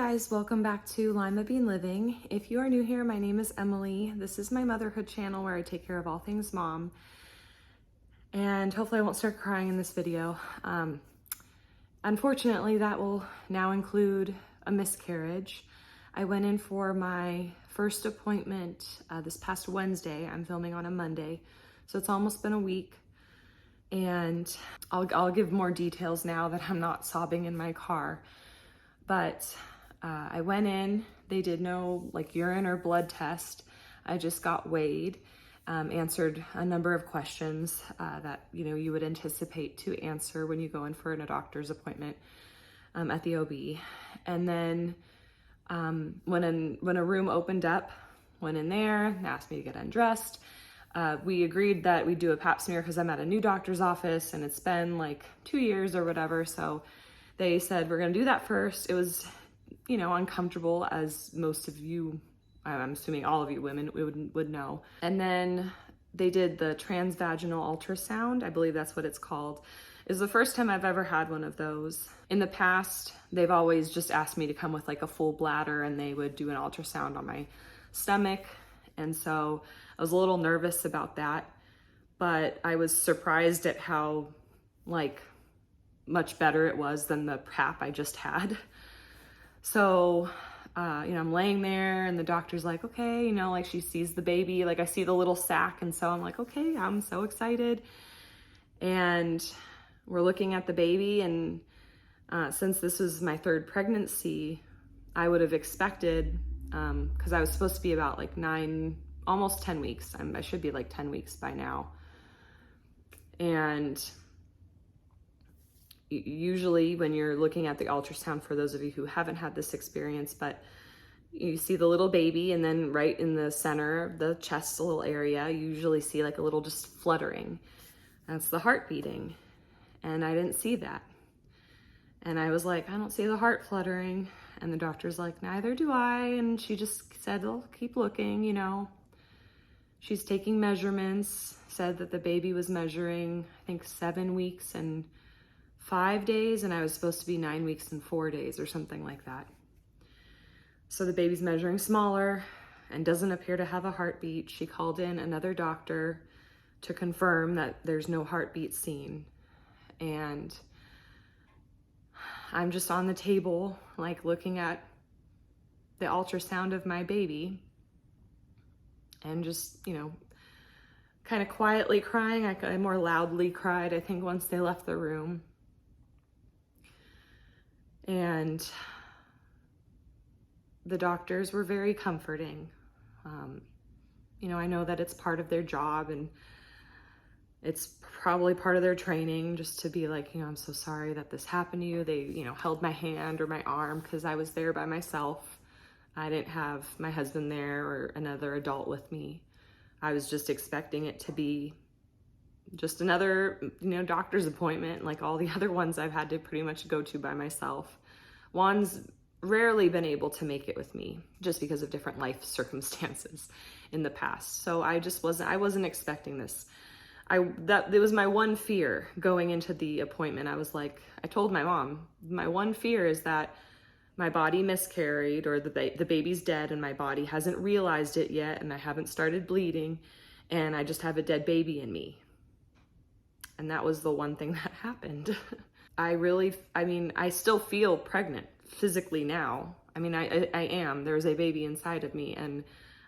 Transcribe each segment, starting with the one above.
guys, welcome back to Limabean Living. If you are new here, my name is Emily. This is my motherhood channel where I take care of all things mom. And hopefully I won't start crying in this video. Unfortunately, that will now include a miscarriage. I went in for my first appointment this past Wednesday. I'm filming on a Monday, so it's almost been a week. And I'll give more details now that I'm not sobbing in my car. But I went in, they did no urine or blood test. I just got weighed, answered a number of questions that you would anticipate to answer when you go in for a doctor's appointment at the OB. And then when a room opened up, went in there, they asked me to get undressed. We agreed that we'd do a pap smear because I'm at a new doctor's office and it's been like 2 years or whatever. So they said, we're gonna do that first. It was, uncomfortable, as most of you, I'm assuming all of you women would know. And then they did the transvaginal ultrasound. I believe that's what it's called. It was the first time I've ever had one of those. In the past, they've always just asked me to come with like a full bladder and they would do an ultrasound on my stomach. And so I was a little nervous about that, but I was surprised at how much better it was than the pap I just had. So, I'm laying there and the doctor's like, okay, she sees the baby, I see the little sack. And so I'm like, okay, I'm so excited. And we're looking at the baby. And since this was my third pregnancy, I would have expected, because I was supposed to be about 9, almost 10 weeks. I should be 10 weeks by now. And usually when you're looking at the ultrasound, for those of you who haven't had this experience, but you see the little baby, and then right in the center of the chest, a little area, you usually see a little just fluttering. That's the heart beating. And I didn't see that. And I was like, I don't see the heart fluttering. And the doctor's like, neither do I. And she just said, well, keep looking, She's taking measurements, said that the baby was measuring, I think 7 weeks and 5 days, and I was supposed to be 9 weeks and 4 days or something like that. So the baby's measuring smaller and doesn't appear to have a heartbeat. She called in another doctor to confirm that there's no heartbeat seen. And I'm just on the table, looking at the ultrasound of my baby and just, kind of quietly crying. I more loudly cried, I think, once they left the room. And the doctors were very comforting. I know that it's part of their job and it's probably part of their training just to be like, I'm so sorry that this happened to you. They, held my hand or my arm because I was there by myself. I didn't have my husband there or another adult with me. I was just expecting it to be just another, doctor's appointment like all the other ones I've had to pretty much go to by myself. Juan's rarely been able to make it with me just because of different life circumstances in the past. So I wasn't expecting this. It was my one fear going into the appointment. I was like, I told my mom, my one fear is that my body miscarried or the baby's dead and my body hasn't realized it yet and I haven't started bleeding and I just have a dead baby in me. And that was the one thing that happened. I still feel pregnant physically now. I am. There's a baby inside of me and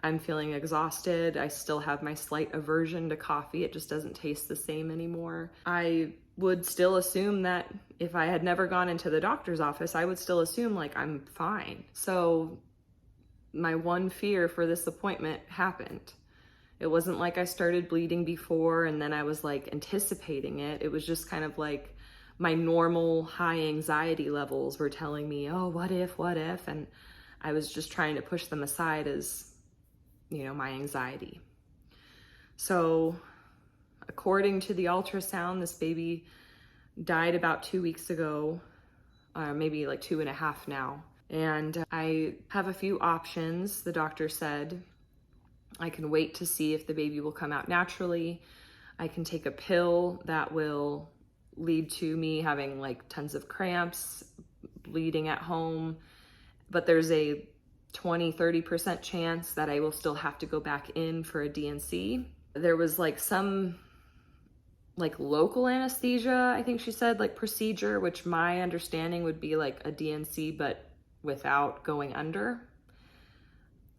I'm feeling exhausted. I still have my slight aversion to coffee. It just doesn't taste the same anymore. I would still assume that if I had never gone into the doctor's office, I would still assume I'm fine. So my one fear for this appointment happened. It wasn't like I started bleeding before and then I was anticipating it. It was just kind of my normal high anxiety levels were telling me, oh, what if? And I was just trying to push them aside as, my anxiety. So according to the ultrasound, this baby died about 2 weeks ago, maybe 2.5 now. And I have a few options. The doctor said I can wait to see if the baby will come out naturally. I can take a pill that will lead to me having tons of cramps, bleeding at home, but there's a 20-30% chance that I will still have to go back in for a D&C. There was like some like local anesthesia, I think she said, like procedure, which my understanding would be like a D&C, but without going under.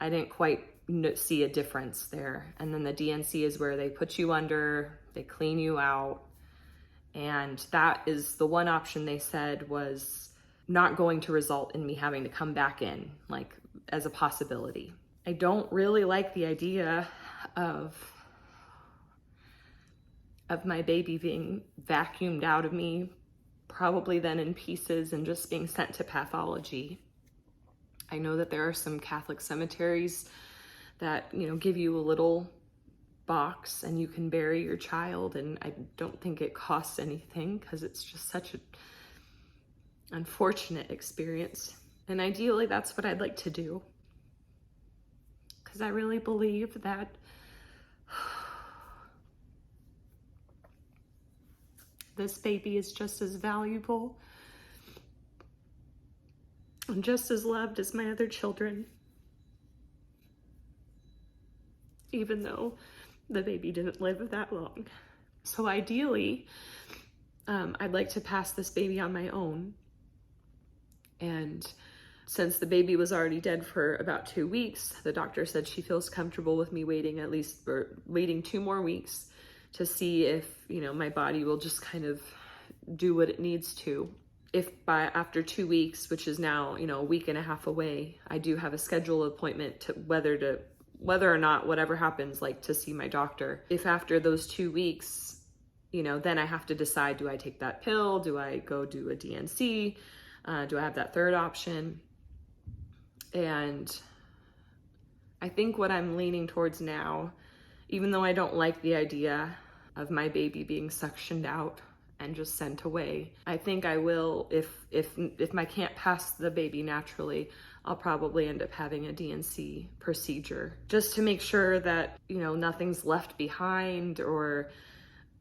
I didn't quite see a difference there. And then the D&C is where they put you under, they clean you out. And that is the one option they said was not going to result in me having to come back in, like as a possibility. I don't really like the idea of my baby being vacuumed out of me, probably then in pieces and just being sent to pathology. I know that there are some Catholic cemeteries that, you know, give you a little box and you can bury your child, and I don't think it costs anything because it's just such an unfortunate experience. And ideally, that's what I'd like to do, because I really believe that this baby is just as valuable and just as loved as my other children, even though the baby didn't live that long. So ideally, I'd like to pass this baby on my own. And since the baby was already dead for about 2 weeks, the doctor said she feels comfortable with me waiting 2 more weeks to see if, you know, my body will just kind of do what it needs to. If after 2 weeks, which is now, you know, a week and a half away, I do have a scheduled appointment to whether or not whatever happens, like to see my doctor. If after those 2 weeks, you know, then I have to decide, do I take that pill? Do I go do a D&C? Do I have that third option? And I think what I'm leaning towards now, even though I don't like the idea of my baby being suctioned out and just sent away, I think I will, if I can't pass the baby naturally, I'll probably end up having a D&C procedure just to make sure that, you know, nothing's left behind or,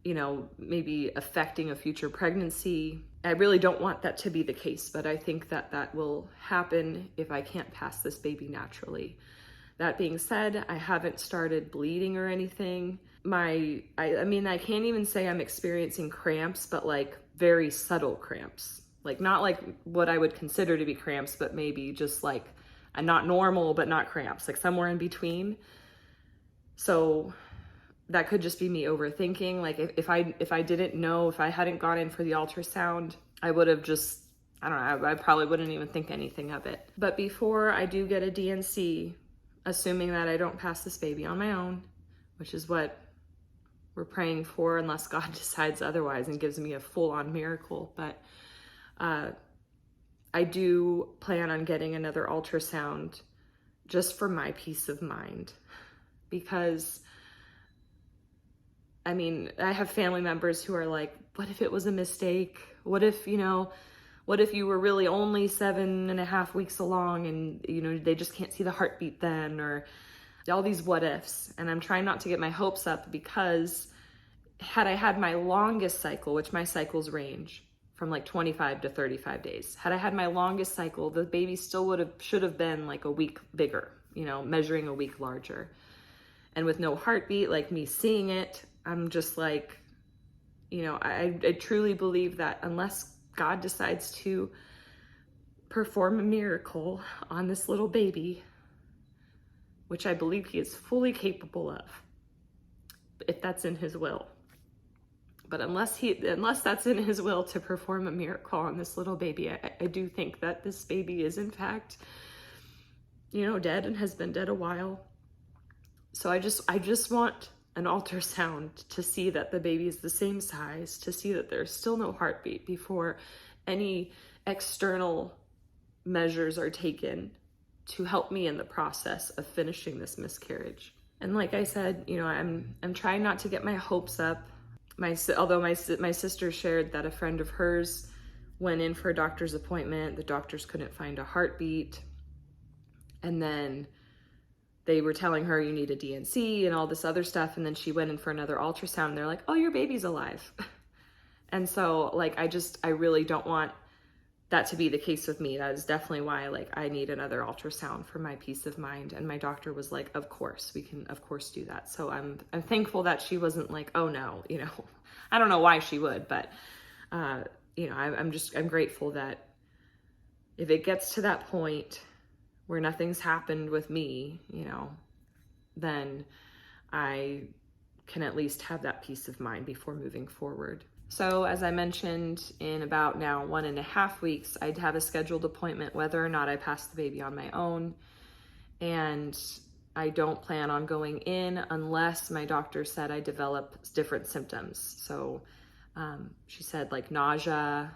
you know, maybe affecting a future pregnancy. I really don't want that to be the case, but I think that that will happen if I can't pass this baby naturally. That being said, I haven't started bleeding or anything. I mean, I can't even say I'm experiencing cramps, but like very subtle cramps. Like not like what I would consider to be cramps, but maybe just like a not normal, but not cramps, like somewhere in between. So that could just be me overthinking. Like if I didn't know, if I hadn't gone in for the ultrasound, I would have just, I don't know, I probably wouldn't even think anything of it. But before I do get a D&C, assuming that I don't pass this baby on my own, which is what we're praying for, unless God decides otherwise and gives me a full-on miracle. But I do plan on getting another ultrasound just for my peace of mind, because I mean, I have family members who are like, what if it was a mistake? What if you were really only 7.5 weeks along and, you know, they just can't see the heartbeat then, or all these what ifs. And I'm trying not to get my hopes up, because had I had my longest cycle, which my cycles range from like 25 to 35 days. Had I had my longest cycle, the baby still should have been like a week bigger, you know, measuring a week larger. And with no heartbeat, like me seeing it, I'm just like, you know, I truly believe that unless God decides to perform a miracle on this little baby, which I believe he is fully capable of, if that's in his will. But unless that's in his will to perform a miracle on this little baby, I do think that this baby is in fact, you know, dead and has been dead a while. So I just want an ultrasound to see that the baby is the same size, to see that there's still no heartbeat before any external measures are taken to help me in the process of finishing this miscarriage. And like I said, you know, I'm trying not to get my hopes up. Although my sister shared that a friend of hers went in for a doctor's appointment, the doctors couldn't find a heartbeat, and then they were telling her you need a D&C and all this other stuff, and then she went in for another ultrasound and they're like, oh, your baby's alive. And so like I really don't want that to be the case with me. That is definitely why like I need another ultrasound for my peace of mind. And my doctor was like, of course, we can of course do that. So I'm thankful that she wasn't like, oh no, you know, I don't know why she would, but you know, I'm grateful that if it gets to that point where nothing's happened with me, you know, then I can at least have that peace of mind before moving forward. So as I mentioned, in about now 1.5 weeks, I'd have a scheduled appointment whether or not I pass the baby on my own. And I don't plan on going in unless my doctor said I develop different symptoms. So she said like nausea,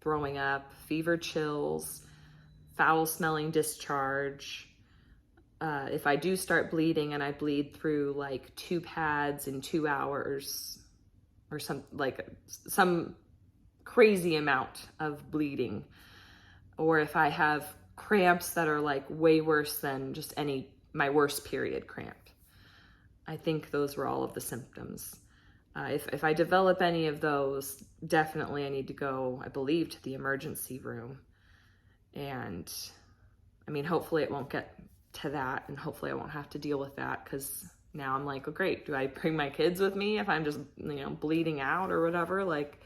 throwing up, fever, chills, foul smelling discharge. If I do start bleeding and I bleed through like 2 pads in 2 hours or some crazy amount of bleeding, or if I have cramps that are like way worse than just my worst period cramp. I think those were all of the symptoms. If I develop any of those, definitely I need to go, I believe, to the emergency room. And I mean, hopefully it won't get to that, and hopefully I won't have to deal with that, because now I'm like, oh great, do I bring my kids with me if I'm just, you know, bleeding out or whatever? Like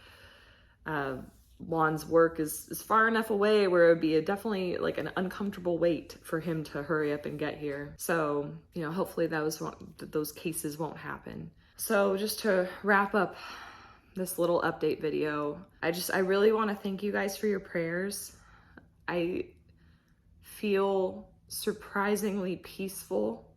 Juan's work is far enough away where it would be definitely like an uncomfortable wait for him to hurry up and get here. So, you know, hopefully those cases won't happen. So just to wrap up this little update video, I really want to thank you guys for your prayers. I feel surprisingly peaceful.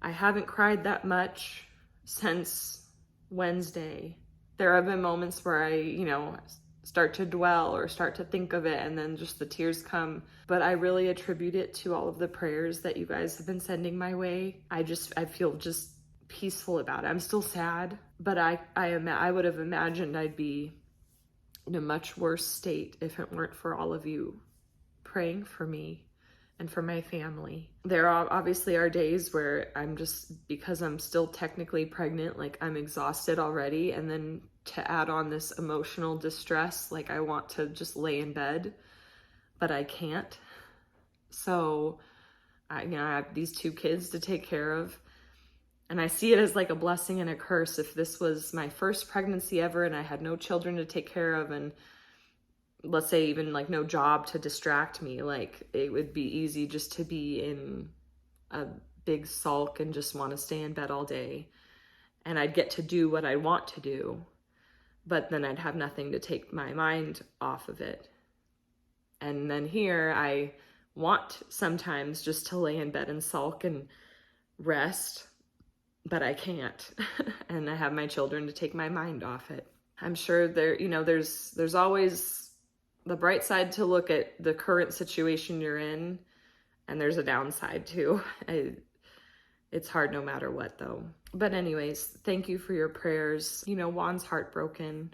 I haven't cried that much since Wednesday. There have been moments where I, you know, start to dwell or start to think of it, and then just the tears come. But I really attribute it to all of the prayers that you guys have been sending my way. I feel just peaceful about it. I'm still sad, but I would have imagined I'd be in a much worse state if it weren't for all of you praying for me and for my family. There obviously are days where I'm just, because I'm still technically pregnant, like I'm exhausted already, and then to add on this emotional distress, like I want to just lay in bed, but I can't. So I have these 2 kids to take care of, and I see it as like a blessing and a curse. If this was my first pregnancy ever and I had no children to take care of, and let's say even like no job to distract me, like it would be easy just to be in a big sulk and just want to stay in bed all day. And I'd get to do what I want to do, but then I'd have nothing to take my mind off of it. And then here I want sometimes just to lay in bed and sulk and rest, but I can't. And I have my children to take my mind off it. I'm sure there's always the bright side to look at the current situation you're in, and there's a downside too. It's hard no matter what though. But anyways, thank you for your prayers. You know, Juan's heartbroken,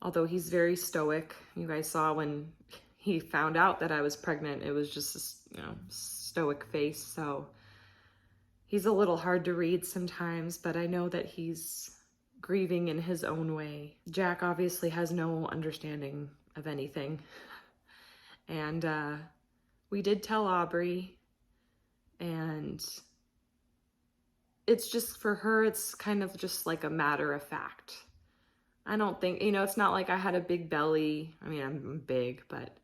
although he's very stoic. You guys saw when he found out that I was pregnant, it was just a, you know, stoic face. So he's a little hard to read sometimes, but I know that he's grieving in his own way. Jack obviously has no understanding of anything. And we did tell Aubrey, and it's just, for her, it's kind of just like a matter of fact. I don't think, you know, it's not like I had a big belly. I mean, I'm big, but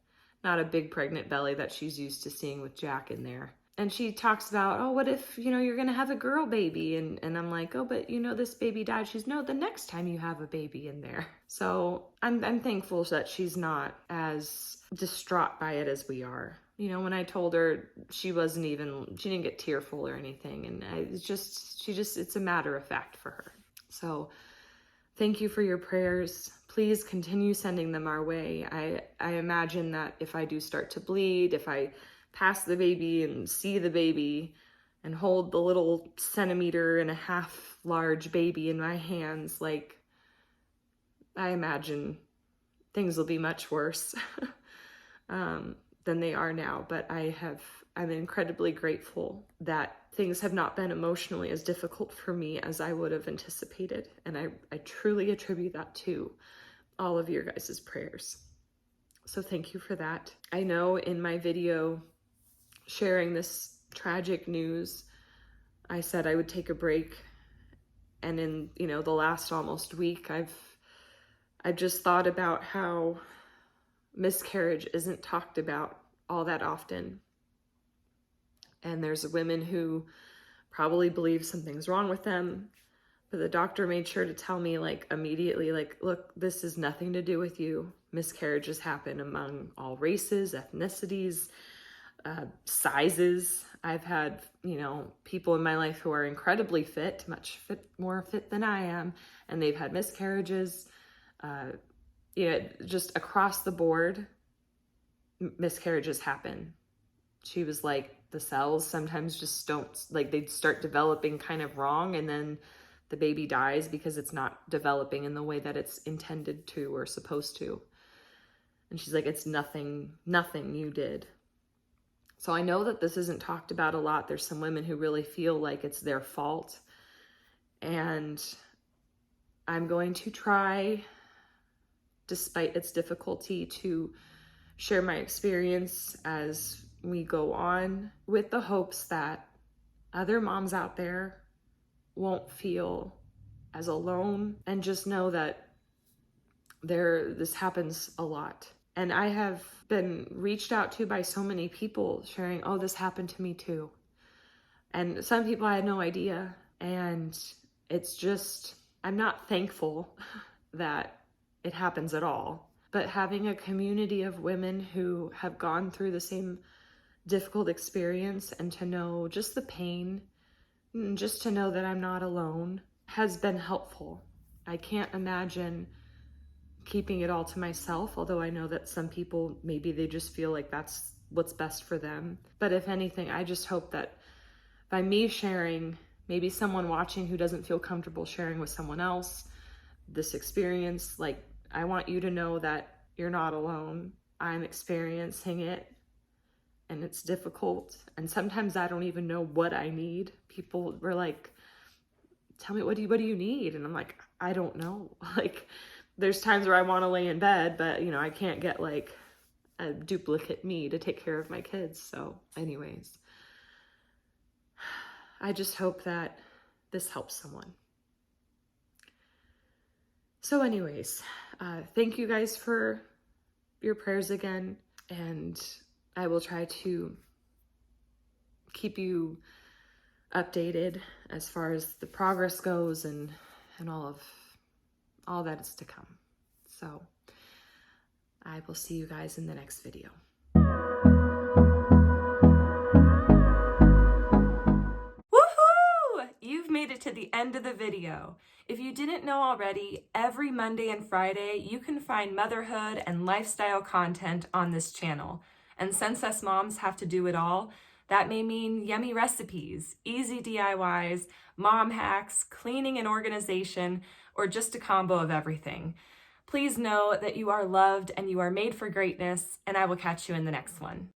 not a big pregnant belly that she's used to seeing with Jack in there. And she talks about, oh, what if, you know, you're going to have a girl baby? And I'm like, oh, but you know, this baby died. She's, no, the next time you have a baby in there. So I'm thankful that she's not as distraught by it as we are. You know, when I told her, she didn't get tearful or anything. And it's a matter of fact for her. So thank you for your prayers. Please continue sending them our way. I imagine that if I do start to bleed, if I pass the baby and see the baby and hold the little 1.5 cm large baby in my hands, like, I imagine things will be much worse than they are now. But I'm incredibly grateful that things have not been emotionally as difficult for me as I would have anticipated. And I truly attribute that to all of your guys' prayers. So thank you for that. I know in my video sharing this tragic news, I said I would take a break. And in, the last almost week, I've just thought about how miscarriage isn't talked about all that often. And there's women who probably believe something's wrong with them, but the doctor made sure to tell me immediately, look, this is nothing to do with you. Miscarriages happen among all races, ethnicities, sizes. I've had, people in my life who are incredibly fit, more fit than I am, and they've had miscarriages. Just across the board, miscarriages happen. She was like, the cells sometimes just don't, they'd start developing kind of wrong, and then the baby dies because it's not developing in the way that it's intended to or supposed to. And she's like, it's nothing you did. So I know that this isn't talked about a lot. There's some women who really feel like it's their fault. And I'm going to try, despite its difficulty, to share my experience as we go on, with the hopes that other moms out there won't feel as alone, and just know that this happens a lot. And I have been reached out to by so many people sharing, oh, this happened to me too. And some people I had no idea. And it's just, I'm not thankful that it happens at all. But having a community of women who have gone through the same difficult experience, and to know just the pain, and just to know that I'm not alone, has been helpful. I can't imagine keeping it all to myself, although I know that some people, maybe they just feel like that's what's best for them. But if anything, I just hope that by me sharing, maybe someone watching who doesn't feel comfortable sharing with someone else this experience, I want you to know that you're not alone. I'm experiencing it, and it's difficult. And sometimes I don't even know what I need. People were like, tell me, what do you need? And I'm like, I don't know. There's times where I want to lay in bed, but I can't get a duplicate me to take care of my kids. So anyways, I just hope that this helps someone. So anyways, thank you guys for your prayers again. And I will try to keep you updated as far as the progress goes, and all that is to come. So I will see you guys in the next video. Woohoo! You've made it to the end of the video. If you didn't know already, every Monday and Friday, you can find motherhood and lifestyle content on this channel. And since us moms have to do it all, that may mean yummy recipes, easy DIYs, mom hacks, cleaning and organization, or just a combo of everything. Please know that you are loved and you are made for greatness, and I will catch you in the next one.